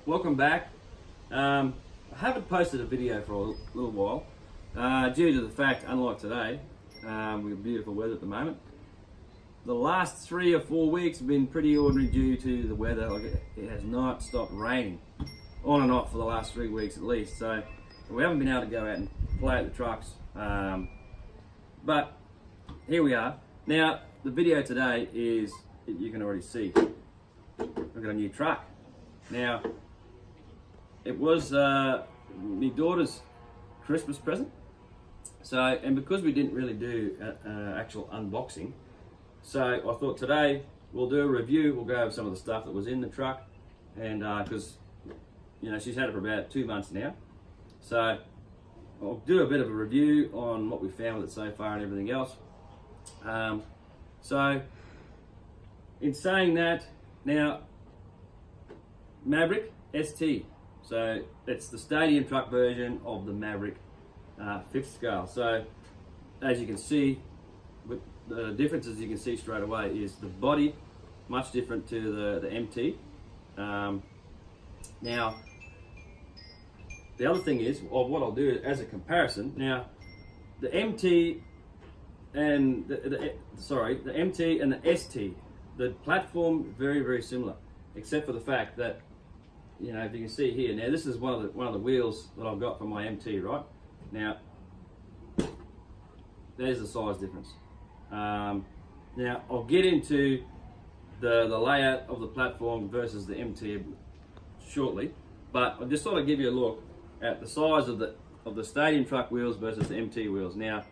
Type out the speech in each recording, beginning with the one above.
welcome back. I haven't posted a video for a little while due to the fact, unlike today, we have beautiful weather at the moment. The last 3 or 4 weeks have been pretty ordinary due to the weather. Like it has not stopped raining on and off for the last 3 weeks at least. So we haven't been able to go out and play at the trucks. But here we are. Now the video today is, you can already see, I've got a new truck. Now it was my daughter's Christmas present. So, and because we didn't really do an actual unboxing, so I thought today we'll do a review. We'll go over some of the stuff that was in the truck, and because you know she's had it for about 2 months now, so I'll do a bit of a review on what we found with it so far and everything else. So in saying that, now Maverick ST, so it's the stadium truck version of the Maverick 5th scale. So as you can see, with the differences you can see straight away is the body much different to the MT. Now the other thing is, or what I'll do as a comparison, now the MT and the MT and the ST, the platform very similar, except for the fact that, you know, if you can see here, now this is one of the wheels that I've got for my MT, right? Now there's the size difference. Now I'll get into the layout of the platform versus the MT shortly, but I just thought I'd give you a look at the size of the stadium truck wheels versus the MT wheels. Now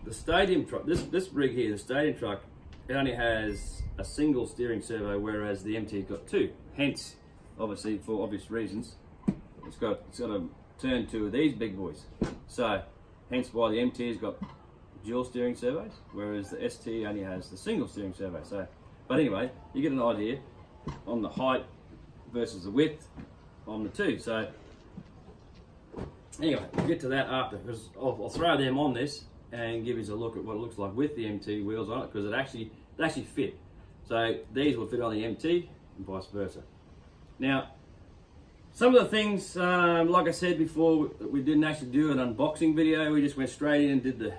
the stadium truck, this rig here, the stadium truck, it only has a single steering servo, whereas the MT's got two. Hence, obviously for obvious reasons, it's got to turn two of these big boys. So hence why the MT's got dual steering servos, whereas the ST only has the single steering servo. So, but anyway, you get an idea on the height versus the width on the two. So anyway, we'll get to that after, because I'll throw them on this and give you a look at what it looks like with the MT wheels on it, because they actually fit. So these will fit on the MT and vice versa. Now, some of the things, like I said before, we didn't actually do an unboxing video. We just went straight in and did the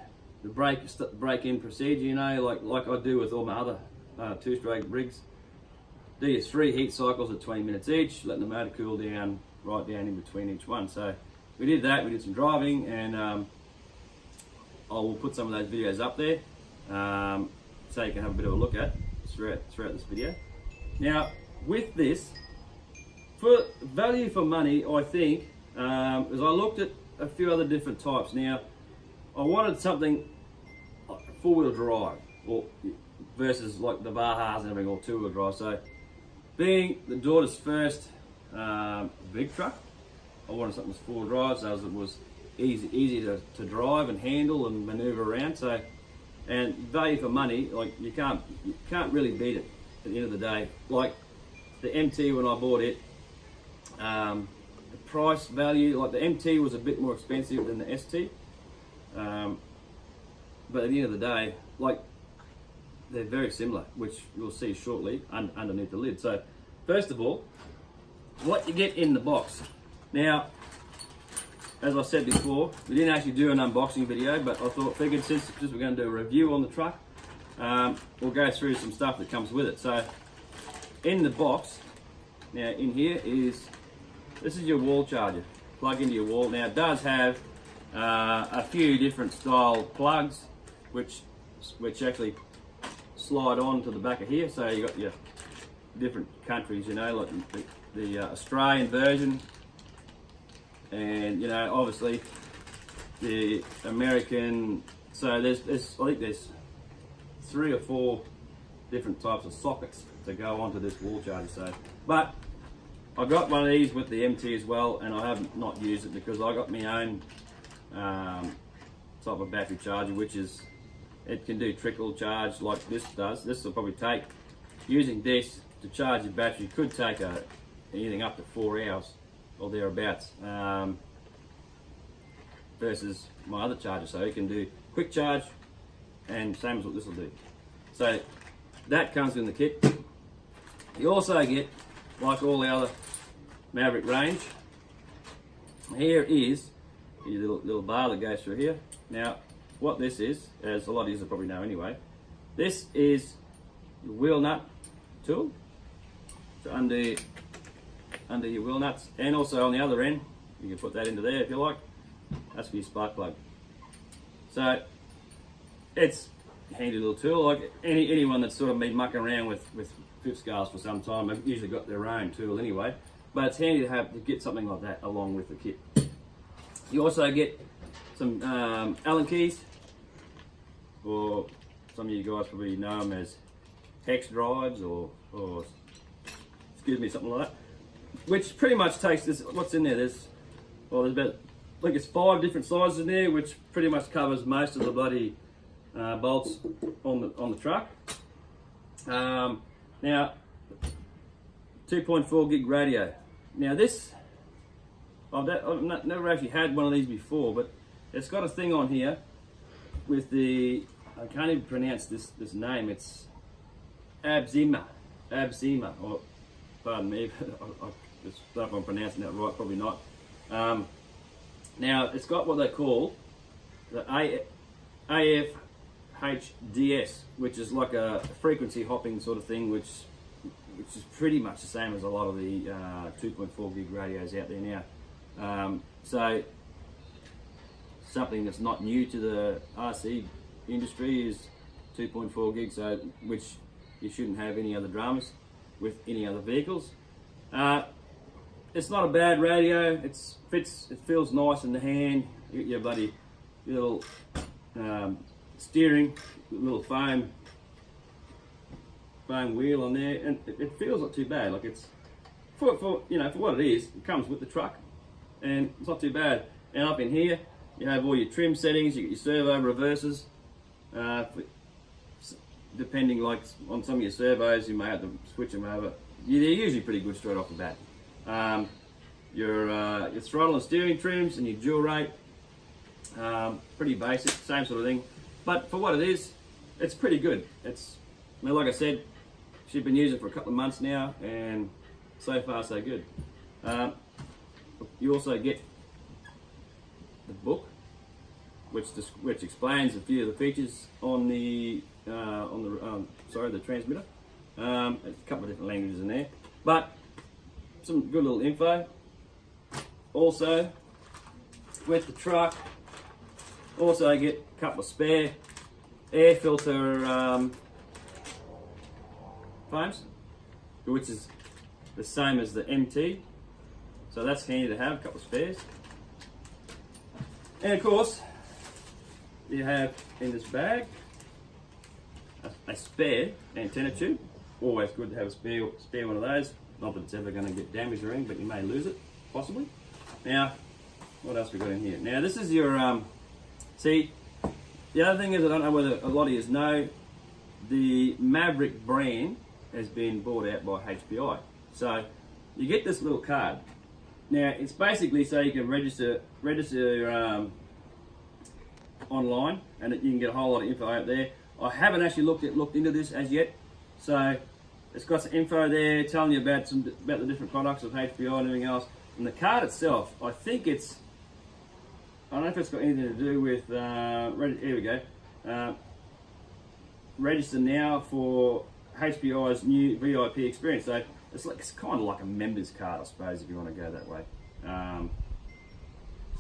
break-in procedure, you know, like I do with all my other two-stroke rigs. Do your 3 heat cycles at 20 minutes each, letting the motor cool down right down in between each one. So we did that. We did some driving, and I will put some of those videos up there, so you can have a bit of a look at throughout this video. Now with this, for value for money, I think, as I looked at a few other different types. Now I wanted something four-wheel drive, or versus like the Bahas and everything, or two-wheel drive. So being the daughter's first big truck, I wanted something with 4-wheel drive, so it was easy to drive and handle and maneuver around. So, and value for money, like you can't really beat it at the end of the day. Like the MT, when I bought it, the price value, like the MT was a bit more expensive than the ST, but at the end of the day, like they're very similar, which you'll see shortly underneath the lid. So first of all, what you get in the box. Now, as I said before, we didn't actually do an unboxing video, but I figured since we're going to do a review on the truck, we'll go through some stuff that comes with it. So in the box, now in here this is your wall charger. Plug into your wall. Now it does have a few different style plugs, which actually slide on to the back of here. So you got your different countries, you know, like the Australian version, and you know, obviously the American. So I think there's 3 or 4 different types of sockets to go onto this wall charger. So, but I got one of these with the MT as well, and I haven't not used it because I got my own type of battery charger, which is, it can do trickle charge like this does. This will probably take, using this to charge your battery, could take anything up to 4 hours or thereabouts, versus my other charger. So it can do quick charge, and same as what this will do. So that comes in the kit. You also get like all the other Maverick range. Here is your little bar that goes through here. Now, what this is, as a lot of you will probably know anyway, this is your wheel nut tool. So under your wheel nuts, and also on the other end, you can put that into there if you like. That's for your spark plug. So it's a handy little tool. Like anyone that's sort of been mucking around with fifth scales for some time, they've usually got their own tool anyway. But it's handy to get something like that along with the kit. You also get some Allen keys, or some of you guys probably know them as hex drives, or excuse me, something like that. Which pretty much takes this. What's in there? There's about, I think it's 5 different sizes in there, which pretty much covers most of the bloody bolts on the truck. Now, 2.4 gig radio. Now this, I've never actually had one of these before, but it's got a thing on here with the, I can't even pronounce this name. It's Abzima, or pardon me, I don't know if I'm pronouncing that right, probably not. Now it's got what they call the AFHDS, which is like a frequency hopping sort of thing, which is pretty much the same as a lot of the 2.4 gig radios out there now. So something that's not new to the RC industry is 2.4 gigs, so which you shouldn't have any other dramas with any other vehicles. It's not a bad radio. It feels nice in the hand. You get your bloody little steering, little foam wheel on there, and it feels not too bad. Like it's for what it is. It comes with the truck, and it's not too bad. And up in here, you have all your trim settings. You get your servo reverses. Depending, like on some of your servos, you may have to switch them over. They're usually pretty good straight off the bat. Your throttle and steering trims and your dual rate, pretty basic, same sort of thing. But for what it is, it's pretty good. Like I said, she's been using it for a couple of months now, and so far so good. You also get the book, which explains a few of the features on the transmitter. A couple of different languages in there, but some good little info. Also, with the truck, also get a couple of spare air filter foams, which is the same as the MT. So that's handy to have, a couple of spares. And of course, you have in this bag a spare antenna tube. Always good to have a spare one of those. Not that it's ever going to get damaged or anything, but you may lose it, possibly. Now, what else we got in here? Now, this is your, see, the other thing is, I don't know whether a lot of you know, the Maverick brand has been bought out by HPI. So, you get this little card. Now, it's basically so you can register online, and you can get a whole lot of info out there. I haven't actually looked into this as yet, so it's got some info there telling you about the different products of HPI and everything else. And the card itself, I think I don't know if it's got anything to do with, here we go, register now for HPI's new VIP experience. So it's kind of like a member's card, I suppose, if you want to go that way.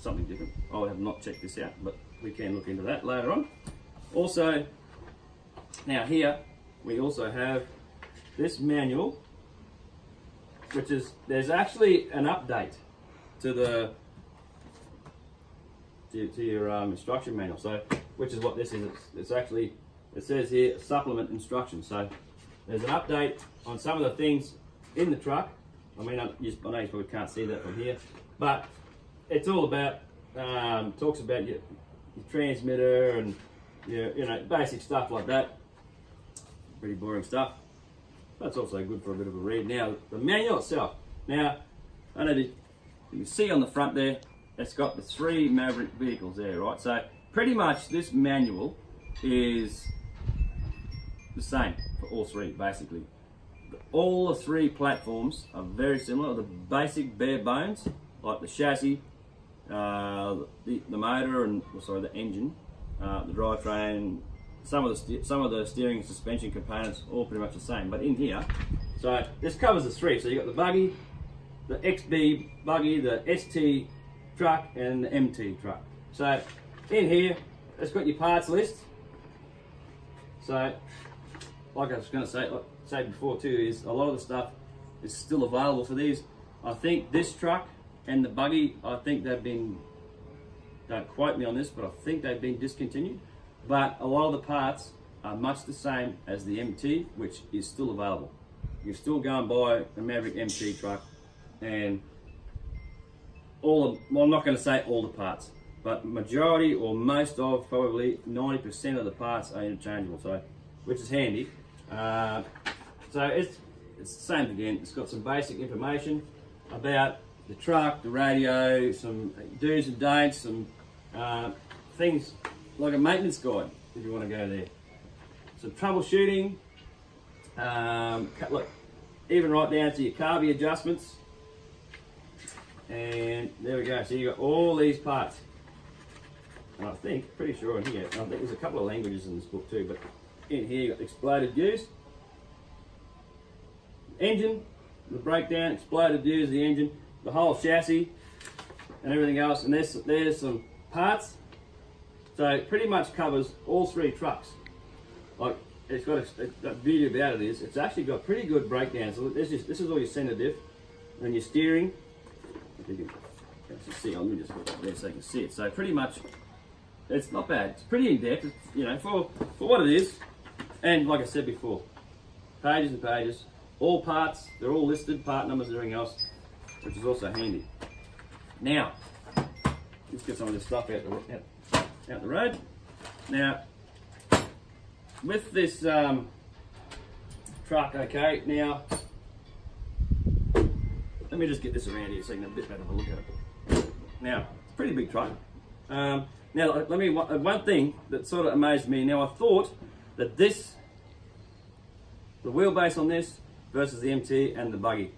Something different. I have not checked this out, but we can look into that later on. Also, now here, we also have this manual, which is, there's actually an update to your instruction manual. So, which is what this is. It's actually, it says here, supplement instructions. So, there's an update on some of the things in the truck. I mean, I know you probably can't see that from here, but it's all about, talks about your transmitter and your, basic stuff like that. Pretty boring stuff. That's also good for a bit of a read. Now, the manual itself. Now, I know you can see on the front there, it's got the 3 Maverick vehicles there, right? So, pretty much this manual is the same for all 3, basically. all the three platforms are very similar. The basic bare bones, like the chassis, the motor, and the engine, the drivetrain, some of the steering and suspension components, all pretty much the same. But in here, so this covers the three. So you got the buggy, the XB buggy, the ST truck, and the MT truck. So in here, it's got your parts list. So, like I was going to say before too, is a lot of the stuff is still available for these. I think this truck and the buggy, I think they've been, don't quote me on this, but I think they've been discontinued. But a lot of the parts are much the same as the MT, which is still available. You can still go and buy a Maverick MT truck, and well, I'm not going to say all the parts, but majority or most of, probably 90% of the parts are interchangeable, so which is handy. So it's the same again. It's got some basic information about the truck, the radio, some do's and don'ts, some things like a maintenance guide if you want to go there. Some troubleshooting, look, even right down to your carby adjustments. And there we go. So you got all these parts. And I think, pretty sure in here, I think there's a couple of languages in this book too, but in here you got exploded views, engine, the breakdown, exploded views of the engine, the whole chassis, and everything else. And there's some parts. So it pretty much covers all three trucks. Like, it's got the beauty about it is it's actually got pretty good breakdowns. So this is all your center diff, and your steering. If you can see, let me just put it there so you can see it. So pretty much, it's not bad. It's pretty in depth, you know, for what it is. And like I said before, pages and pages, all parts. They're all listed, part numbers, and everything else, which is also handy. Now, let's get some of this stuff out the road. Now, with this truck, okay, now, let me just get this around here so you can have a bit better of a look at it. Now, it's a pretty big truck. Now, one thing that sort of amazed me, now I thought that the wheelbase on this versus the MT and the buggy,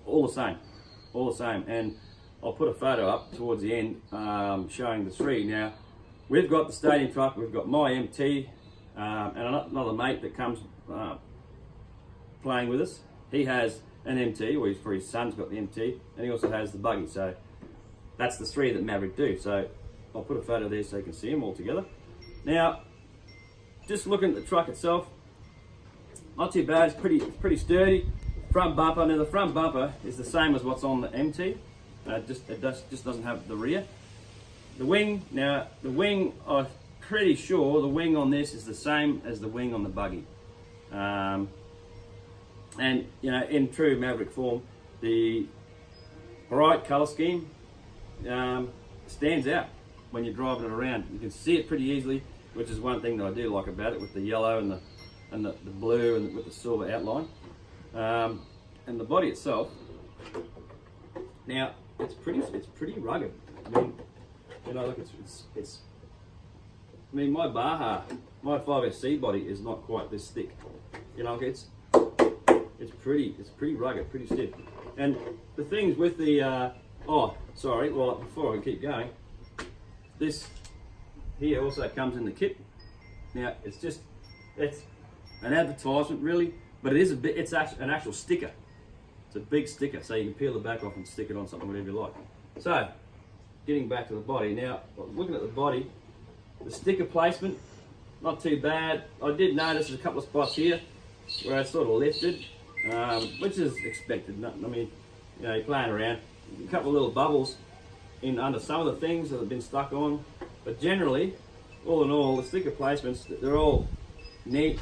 all the same. And I'll put a photo up towards the end showing the three. Now, we've got the stadium truck, we've got my MT, and another mate that comes playing with us. He has an MT, or for his son's got the MT, and he also has the buggy. So that's the three that Maverick do. So I'll put a photo there so you can see them all together. Now, just looking at the truck itself, not too bad. It's pretty sturdy. Front bumper. Now the front bumper is the same as what's on the MT. It just doesn't have the rear. The wing. Now the wing, I'm pretty sure the wing on this is the same as the wing on the buggy. And you know, in true Maverick form, the bright colour scheme stands out when you're driving it around. You can see it pretty easily, which is one thing that I do like about it, with the yellow and the blue and with the silver outline. And the body itself, now it's pretty rugged. I mean, you know, look, it's. I mean, my Baja, my 5SC body is not quite this thick. You know, it's pretty rugged, pretty stiff. And the things with the before I keep going, this here also comes in the kit. Now it's an advertisement really, but it is it's an actual sticker. It's a big sticker, so you can peel the back off and stick it on something, whatever you like. So, getting back to the body. Now, looking at the body, the sticker placement, not too bad. I did notice there's a couple of spots here where it's sort of lifted, which is expected. I mean, you know, you're playing around. A couple of little bubbles in under some of the things that have been stuck on, but generally, all in all, the sticker placements, they're all neat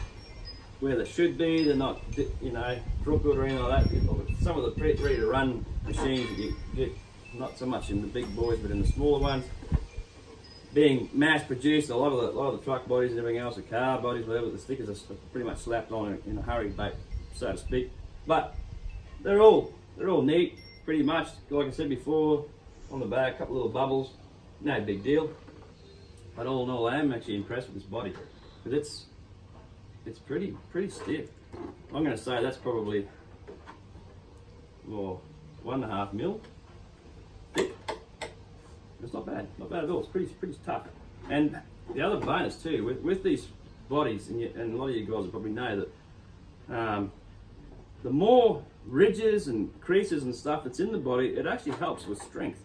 where they should be. They're not, you know, crooked or anything like that. Some of the ready-to-run machines that you get, not so much in the big boys, but in the smaller ones, being mass-produced, a lot of the truck bodies and everything else, the car bodies, whatever, the stickers are pretty much slapped on in a hurry, so to speak. But they're all neat, pretty much. Like I said before, on the back, a couple of little bubbles, no big deal. But all in all, I am actually impressed with this body, because it's pretty stiff. I'm going to say that's probably, well, 1.5 mil thick. It's not bad at all. It's pretty tough. And the other bonus too, with these bodies, and a lot of you guys will probably know that the more ridges and creases and stuff that's in the body, it actually helps with strength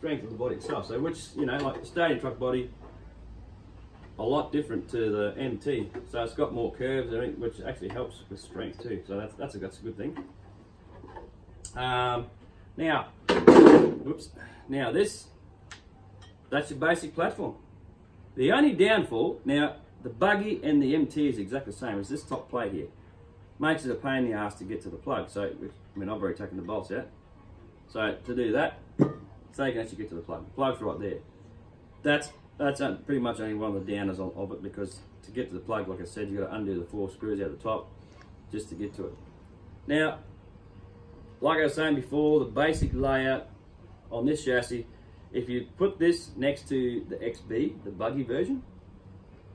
of the body itself. So which, you know, like the stadium truck body, a lot different to the MT. So it's got more curves, which actually helps with strength too. So that's a good thing. Now, whoops. Now that's your basic platform. The only downfall, now the buggy and the MT is exactly the same as this top plate here. Makes it a pain in the ass to get to the plug. So, I mean, I've already taken the bolts out. So to do that, so you can actually get to the plug. The plug's right there. That's pretty much only one of the downers of it, because to get to the plug, like I said, you've got to undo the 4 screws out the top just to get to it. Now, like I was saying before, the basic layout on this chassis, if you put this next to the XB, the buggy version,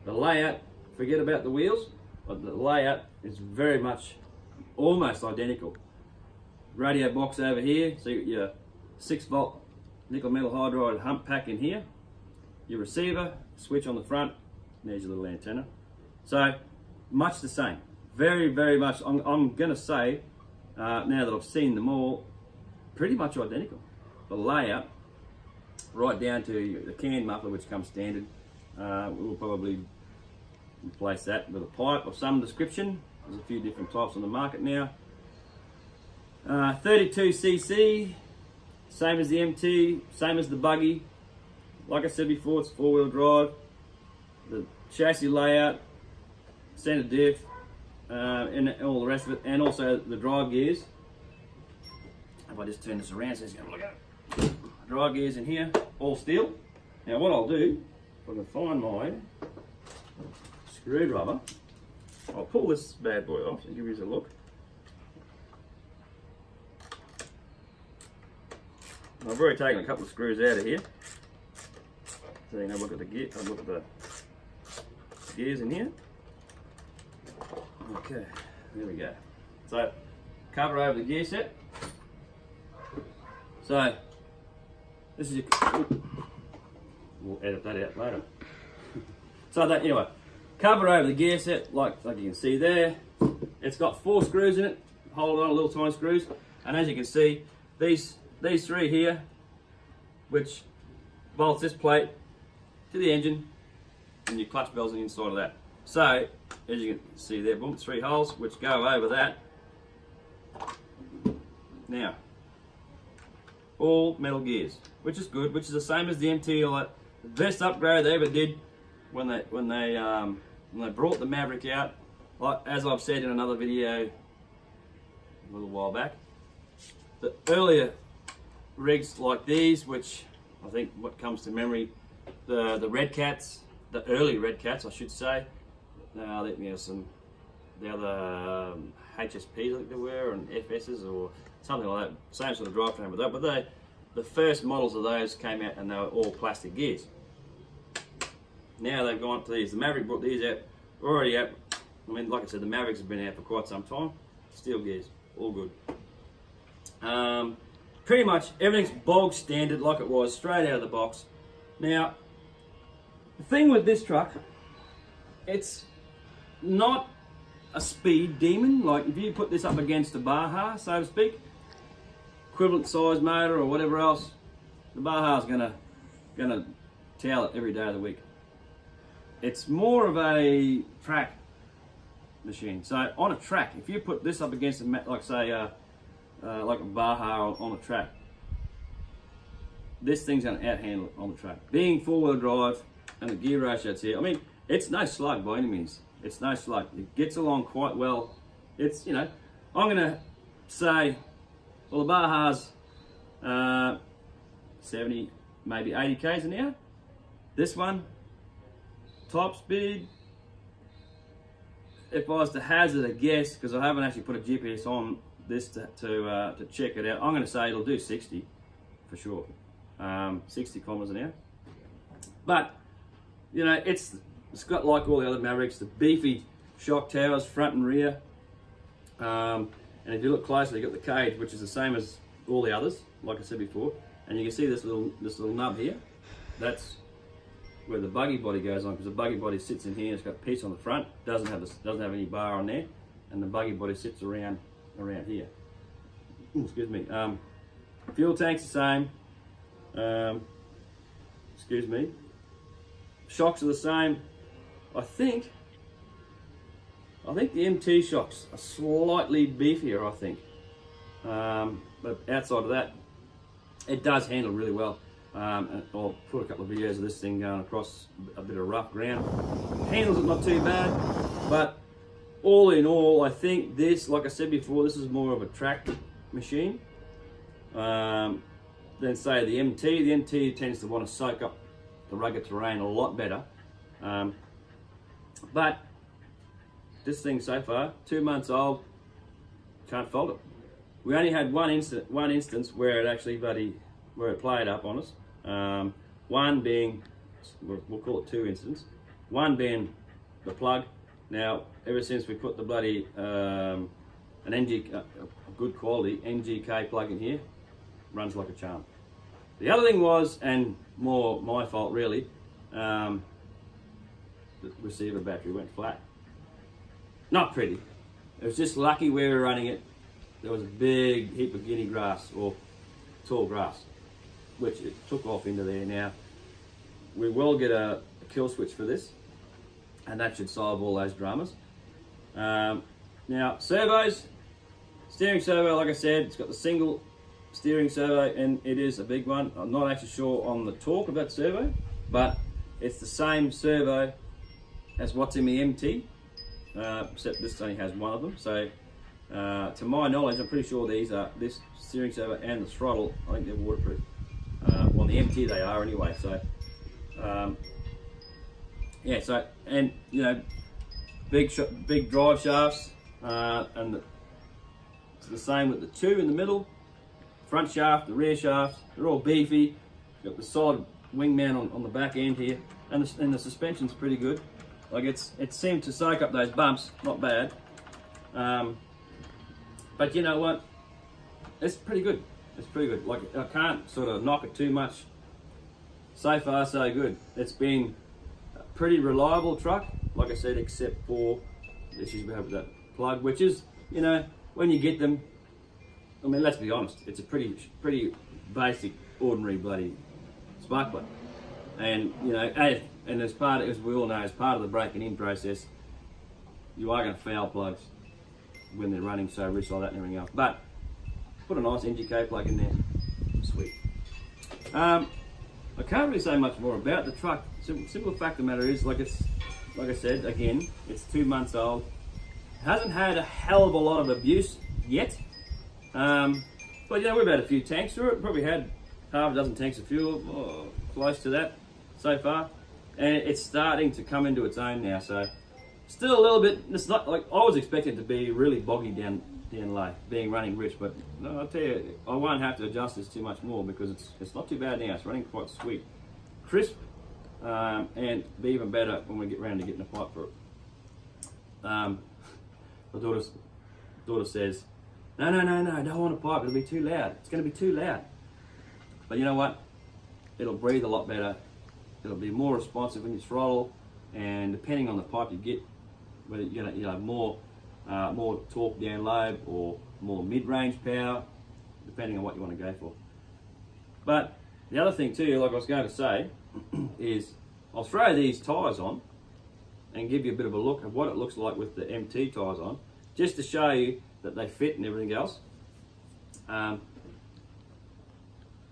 the layout, forget about the wheels, but the layout is very much almost identical. Radio box over here, so you got your 6-volt nickel metal hydride hump pack in here, your receiver, switch on the front, there's your little antenna. So much the same, very much, I'm gonna say, now that I've seen them all, pretty much identical. The layout, right down to the can muffler, which comes standard. We'll probably replace that with a pipe of some description. There's a few different types on the market now. 32cc, same as the MT, same as the buggy. Like I said before, it's 4-wheel drive. The chassis layout, center diff, and all the rest of it, and also the drive gears. If I just turn this around so you can look at it. Drive gears in here, all steel. Now what I'll do, if I can find my screwdriver, I'll pull this bad boy off and give you a look. I've already taken a couple of screws out of here, so you can have a look at the gear. Have a look at the gears in here. Okay, there we go. So cover over the gear set. So this is your. We'll edit that out later. So that, anyway, cover over the gear set, like you can see there. It's got 4 screws in it. Hold on, little tiny screws, and as you can see, these 3 here, which bolts this plate to the engine, and your clutch bells on the inside of that. So as you can see there, boom, 3 holes which go over that. Now, all metal gears, which is good, which is the same as the MT. Like the best upgrade they ever did when they brought the Maverick out. Like as I've said in another video a little while back, the earlier rigs like these, which I think what comes to memory, the Red Cats, the early Red Cats, I should say. Let me have some, the other HSPs I think they were, and FSs or something like that. Same sort of drivetrain with that, but the first models of those came out and they were all plastic gears. Now they've gone to these. The Maverick brought these out, already out. I mean, like I said, the Mavericks have been out for quite some time. Steel gears, all good. Pretty much everything's bog standard like it was, straight out of the box. Now, the thing with this truck, it's not a speed demon. Like if you put this up against a Baja, so to speak, equivalent size motor or whatever else, the Baja's gonna towel it every day of the week. It's more of a track machine. So on a track, if you put this up against like say like a Baja on a track, this thing's gonna outhandle it on the track. Being 4-wheel drive and the gear ratio's here, I mean, it's no slug by any means. It's no slug. It gets along quite well. It's, you know, I'm gonna say, well, the Baja's 70, maybe 80 k's an hour. This one, top speed, if I was to hazard a guess, because I haven't actually put a GPS on this to check it out, I'm going to say it'll do 60 for sure. 60 kilometers an hour. But, you know, it's got, like all the other Mavericks, the beefy shock towers front and rear. And if you look closely, you've got the cage, which is the same as all the others, like I said before. And you can see this little nub here. That's where the buggy body goes on, because the buggy body sits in here. It's got a piece on the front, doesn't have any bar on there, and the buggy body sits around here. Ooh, excuse me. Fuel tank's the same. Excuse me. Shocks are the same. I think the MT shocks are slightly beefier, I think. But outside of that, it does handle really well. And I'll put a couple of videos of this thing going across a bit of rough ground. Handles it not too bad, but all in all, I think this, like I said before, this is more of a track machine than say the MT. The MT tends to want to soak up the rugged terrain a lot better. But this thing so far, 2 months old, can't fault it. We only had one instance where it actually where it played up on us. One being, we'll call it 2 incidents. One being the plug. Now, ever since we put the bloody a good quality NGK plug in here, runs like a charm. The other thing was, and more my fault really, the receiver battery went flat. Not pretty. It was just lucky where we were running it. There was a big heap of guinea grass or tall grass, which it took off into there. Now, we will get a kill switch for this, and that should solve all those dramas. Now, servos, steering servo, like I said, it's got the single steering servo, and it is a big one. I'm not actually sure on the torque of that servo, but it's the same servo as what's in the MT, except this only has one of them. So, to my knowledge, I'm pretty sure this steering servo and the throttle, I think they're waterproof. On the MT they are anyway. So, yeah. So, and you know, big drive shafts, and it's the same with the 2 in the middle. Front shaft, the rear shaft, they're all beefy. Got the solid wing mount on the back end here, and the suspension's pretty good. Like it seemed to soak up those bumps, not bad. But you know what? It's pretty good. It's pretty good. Like I can't sort of knock it too much. So far, so good. It's been a pretty reliable truck, like I said, except for the issues we have with that plug, which is, you know, when you get them. I mean, let's be honest. It's a pretty basic, ordinary bloody spark plug, and you know, and as we all know, as part of the breaking in process, you are going to foul plugs when they're running so rich like that and everything else. But put a nice NGK plug in there, sweet. I can't really say much more about the truck. Simple fact of the matter is, like I said again, it's 2 months old. Hasn't had a hell of a lot of abuse yet. But you know, we've had a few tanks through it. Probably had half a dozen tanks of fuel, or close to that so far, and it's starting to come into its own now. So still a little bit. It's not like I was expecting it to be really boggy down low, being running rich. But no, I'll tell you, I won't have to adjust this too much more because it's not too bad now. It's running quite sweet, crisp, and be even better when we get round to getting a pipe for it. My daughter says, no, I don't want a pipe, it'll be too loud. It's going to be too loud. But you know what? It'll breathe a lot better. It'll be more responsive when you throttle, and depending on the pipe you get, whether you're going to have more torque down low or more mid-range power, depending on what you want to go for. But the other thing too, like I was going to say, is I'll throw these tyres on and give you a bit of a look at what it looks like with the MT tyres on, just to show you that they fit and everything else. And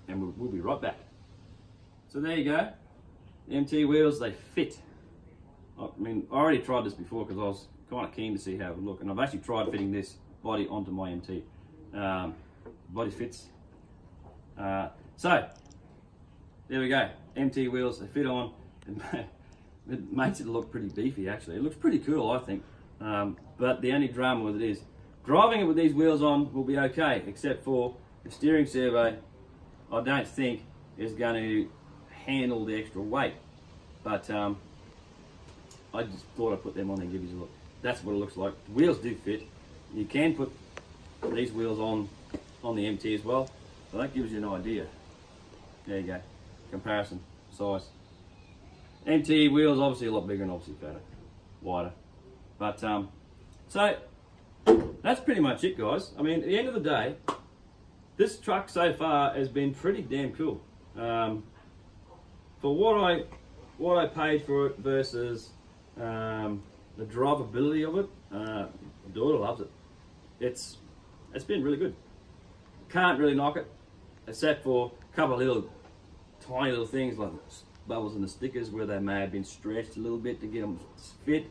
we'll be right back. So there you go. The MT wheels, they fit. I mean, I already tried this before because I was kind of keen to see how it would look, and I've actually tried fitting this body onto my MT. Body fits. So there we go. MT wheels, they fit on. It makes it look pretty beefy actually. It looks pretty cool, I think. But the only drama with it is driving it with these wheels on will be okay, except for the steering servo. I don't think is going to handle the extra weight. But I just thought I'd put them on and give you a look. That's what it looks like. The wheels do fit. You can put these wheels on the MT as well, so that gives you an idea. There you go, comparison, size. MT wheels obviously a lot bigger and obviously fatter, wider. But so that's pretty much it, guys. I mean, at the end of the day, this truck so far has been pretty damn cool. For what I paid for it versus the drivability of it, my daughter loves it. It's been really good. Can't really knock it, except for a couple of little tiny little things like bubbles in the stickers where they may have been stretched a little bit to get them to fit.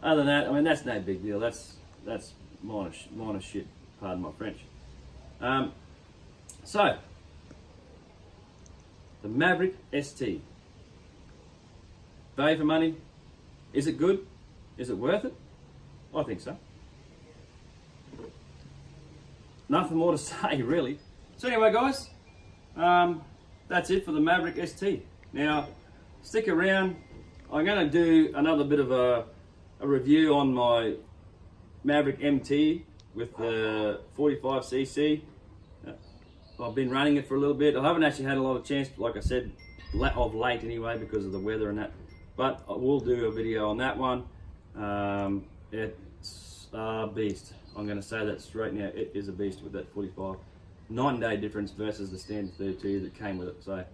Other than that, I mean, that's no big deal. That's minor shit, pardon my French. So, the Maverick ST. Value for money. Is it good? Is it worth it? I think so. Nothing more to say, really. So anyway, guys, that's it for the Maverick ST. Now, stick around. I'm going to do another bit of a review on my Maverick MT with the 45cc. I've been running it for a little bit. I haven't actually had a lot of chance, like I said, of late anyway, because of the weather and that. But I will do a video on that one. It's a beast. I'm going to say that straight now. It is a beast with that 45. 9-day difference versus the standard 32 that came with it. So,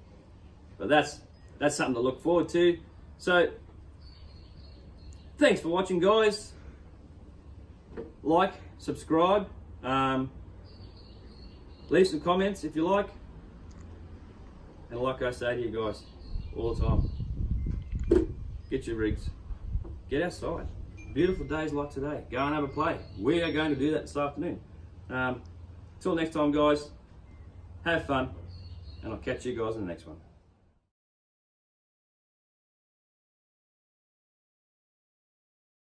but that's something to look forward to. So, thanks for watching, guys. Like, subscribe. Leave some comments if you like. And like I say to you guys all the time, get your rigs. Get outside. Beautiful days like today. Go and have a play. We are going to do that this afternoon. Till next time, guys. Have fun. And I'll catch you guys in the next one.